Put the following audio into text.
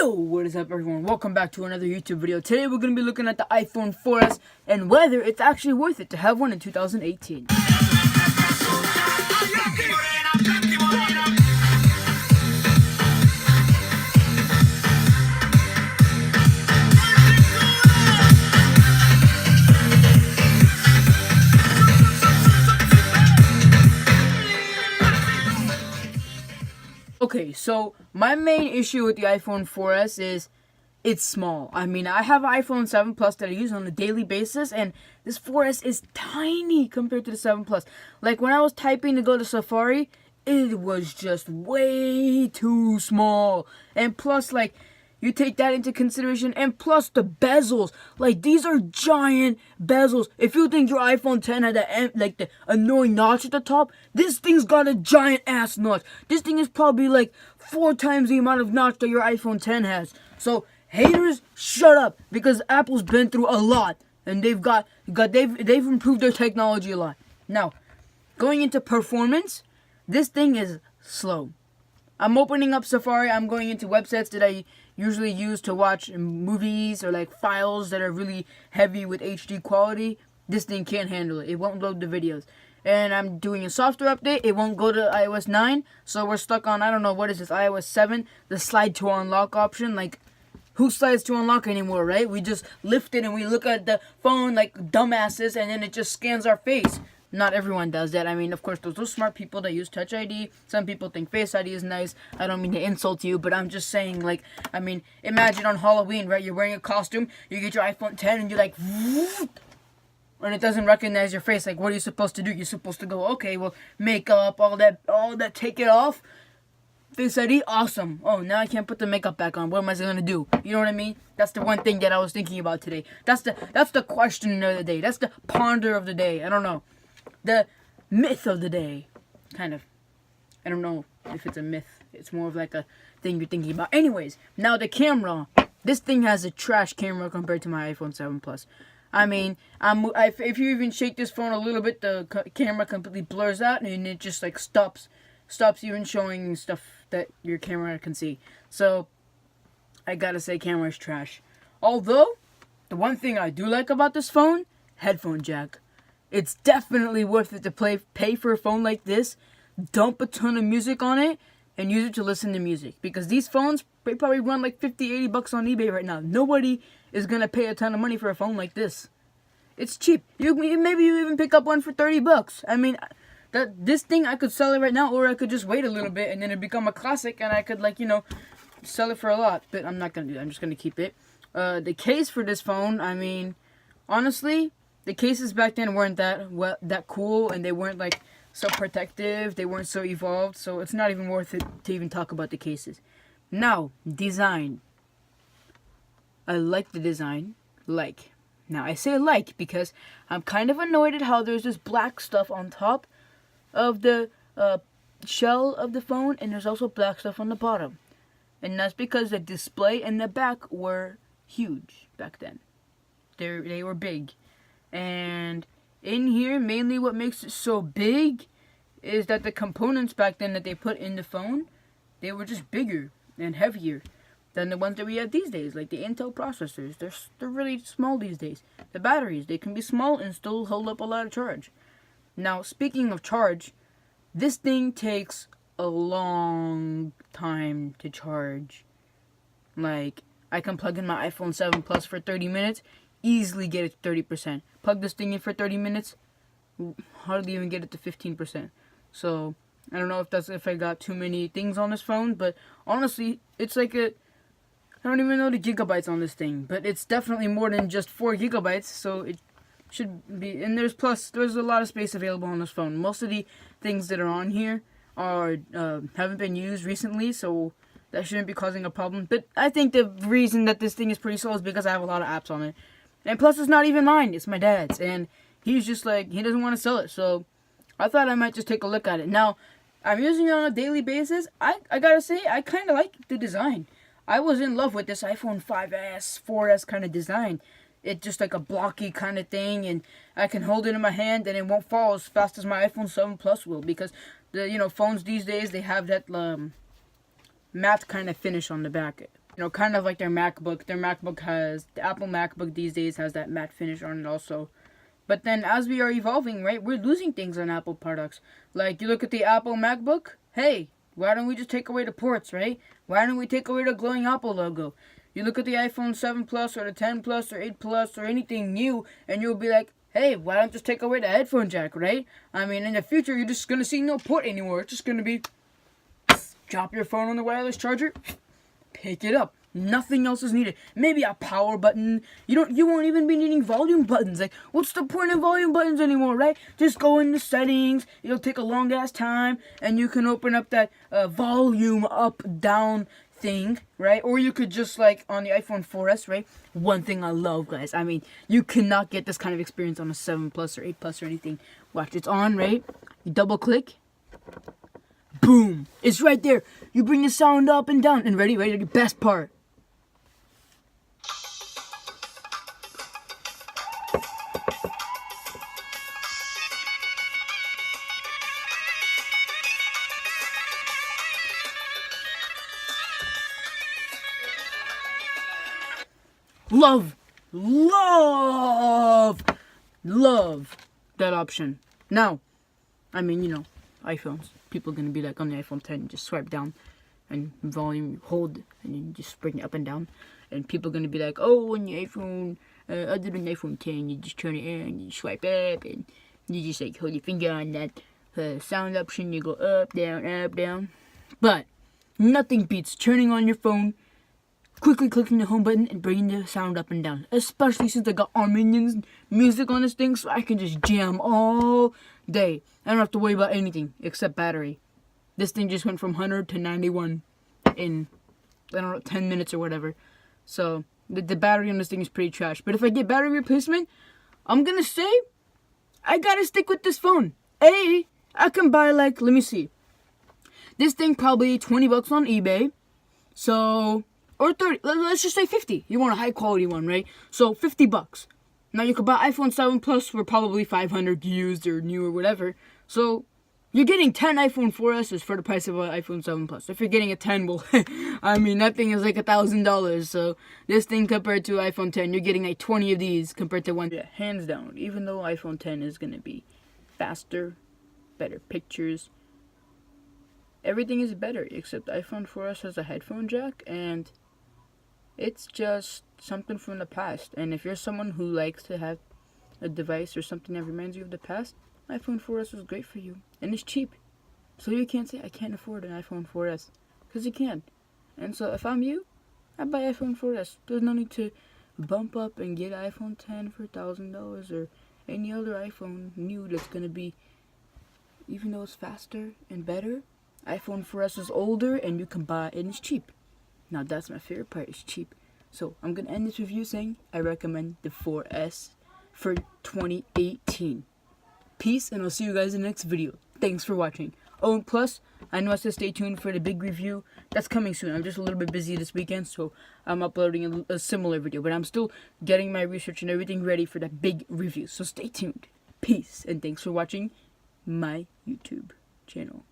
Yo, what is up everyone? Welcome back to another YouTube video. Today we're going to be looking at the iPhone 4S and whether it's actually worth it to have one in 2018. Okay, so my main issue with the iPhone 4S is it's small. I mean, I have an iPhone 7 Plus that I use on a daily basis, and this 4S is tiny compared to the 7 Plus. Like, when I was typing to go to Safari, it was just way too small. And plus, like, you take that into consideration, and plus the bezels. Like, these are giant bezels. If you think your iPhone 10 had the annoying notch at the top, this thing's got a giant ass notch. This thing is probably like 4 times the amount of notch that your iPhone 10 has. So haters, shut up, because Apple's been through a lot, and they've improved their technology a lot. Now, going into performance, this thing is slow. I'm opening up Safari. I'm going into websites that I usually use to watch movies or like files that are really heavy with HD quality. This thing can't handle it. It won't load the videos. And I'm doing a software update. It won't go to iOS 9. So we're stuck on, I don't know, what is this, iOS 7? The slide to unlock option. Like, who slides to unlock anymore, right? We just lift it and we look at the phone like dumbasses, and then it just scans our face. Not everyone does that. I mean, of course, those smart people that use Touch ID. Some people think Face ID is nice. I don't mean to insult you, but I'm just saying, like, I mean, imagine on Halloween, right? You're wearing a costume, you get your iPhone 10, and you're like, and it doesn't recognize your face. Like, what are you supposed to do? You're supposed to go, okay, well, makeup, all that, take it off. Face ID, awesome. Oh, now I can't put the makeup back on. What am I gonna do? You know what I mean? That's the one thing that I was thinking about today. That's the question of the day. That's the ponder of the day. I don't know. The myth of the day, kind of. I don't know if it's a myth. It's more of like a thing you're thinking about. Anyways, now the camera. This thing has a trash camera compared to my iPhone 7 Plus. I mean, if you even shake this phone a little bit, the camera completely blurs out, and it just like stops even showing stuff that your camera can see. So, I gotta say, camera is trash. Although, the one thing I do like about this phone, headphone jack. It's definitely worth it to pay for a phone like this, dump a ton of music on it, and use it to listen to music. Because these phones, they probably run like 50, 80 bucks on eBay right now. Nobody is going to pay a ton of money for a phone like this. It's cheap. Maybe you even pick up one for 30 bucks. I mean, this thing, I could sell it right now, or I could just wait a little bit, and then it become a classic, and I could, like, you know, sell it for a lot. But I'm not going to do that. I'm just going to keep it. The case for this phone, I mean, honestly, the cases back then weren't that cool, and they weren't like so protective. They weren't so evolved, so it's not even worth it to even talk about the cases. Now, design. I like the design. Now I say like because I'm kind of annoyed at how there's this black stuff on top of the shell of the phone, and there's also black stuff on the bottom. And that's because the display and the back were huge back then. They were big. And in here, mainly what makes it so big is that the components back then that they put in the phone, they were just bigger and heavier than the ones that we have these days. Like the Intel processors, they're really small these days. The batteries, they can be small and still hold up a lot of charge. Now, speaking of charge, this thing takes a long time to charge. Like, I can plug in my iPhone 7 Plus for 30 minutes, easily get it to 30%. Plug this thing in for 30 minutes, hardly even get it to 15%. So, I don't know if I got too many things on this phone, but honestly, it's like I don't even know the gigabytes on this thing, but it's definitely more than just 4 gigabytes, so it should be, and there's a lot of space available on this phone. Most of the things that are on here haven't been used recently, so that shouldn't be causing a problem. But I think the reason that this thing is pretty slow is because I have a lot of apps on it. And plus, it's not even mine. It's my dad's. And he's just like, he doesn't want to sell it. So I thought I might just take a look at it. Now, I'm using it on a daily basis. I gotta say, I kind of like the design. I was in love with this iPhone 5S, 4S kind of design. It's just like a blocky kind of thing. And I can hold it in my hand and it won't fall as fast as my iPhone 7 Plus will. Because, phones these days, they have that matte kind of finish on the back. You know, kind of like their MacBook. Their MacBook has, the Apple MacBook these days has that matte finish on it also. But then as we are evolving, right, we're losing things on Apple products. Like, you look at the Apple MacBook, hey, why don't we just take away the ports, right? Why don't we take away the glowing Apple logo? You look at the iPhone 7 Plus or the 10 Plus or 8 Plus or anything new, and you'll be like, hey, why don't just take away the headphone jack, right? I mean, in the future, you're just going to see no port anymore. It's just going to be, drop your phone on the wireless charger, pick it up. Nothing else is needed. Maybe a power button. You won't even be needing volume buttons. Like, what's the point of volume buttons anymore, right? Just go into settings. It'll take a long ass time, and you can open up that volume up down thing, right? Or you could just, like on the iPhone 4S, right? One thing I love, guys. I mean, you cannot get this kind of experience on a 7 Plus or 8 Plus or anything. Watch, it's on, right? You double click. Boom! It's right there. You bring the sound up and down, and ready, the best part. Love that option. Now, I mean, you know, iPhones. People are going to be like on the iPhone 10, just swipe down and volume, hold, and you just bring it up and down. And people are going to be like, oh, on the iPhone, other than iPhone 10, you just turn it on, you swipe up, and you just like hold your finger on that sound option, you go up, down. But nothing beats turning on your phone, quickly clicking the home button and bringing the sound up and down. Especially since I got Armenian music on this thing, so I can just jam all day. I don't have to worry about anything except battery. This thing just went from 100 to 91 in, I don't know, 10 minutes or whatever. So, the battery on this thing is pretty trash. But if I get battery replacement, I'm gonna say, I gotta stick with this phone. I can buy like, let me see. This thing probably 20 bucks on eBay. So, or 30, let's just say 50. You want a high quality one, right? So 50 bucks. Now you could buy iPhone 7 Plus for probably 500 used or new or whatever. So you're getting 10 iPhone 4Ss for the price of an iPhone 7 Plus. If you're getting a 10, well, I mean, that thing is like $1,000. So this thing compared to iPhone 10, you're getting like 20 of these compared to one. Yeah, hands down, even though iPhone 10 is going to be faster, better pictures, everything is better except iPhone 4S has a headphone jack, and it's just something from the past. And if you're someone who likes to have a device or something that reminds you of the past, iPhone 4S is great for you. And it's cheap. So you can't say, I can't afford an iPhone 4S. Because you can. And so if I'm you, I'd buy iPhone 4S. There's no need to bump up and get iPhone 10 for $1,000 or any other iPhone new that's going to be, even though it's faster and better, iPhone 4S is older and you can buy it and it's cheap. Now that's my favorite part, it's cheap. So I'm going to end this review saying I recommend the 4S for 2018. Peace, and I'll see you guys in the next video. Thanks for watching. Oh, and plus, I know I said stay tuned for the big review. That's coming soon. I'm just a little bit busy this weekend, so I'm uploading a similar video. But I'm still getting my research and everything ready for that big review. So stay tuned. Peace, and thanks for watching my YouTube channel.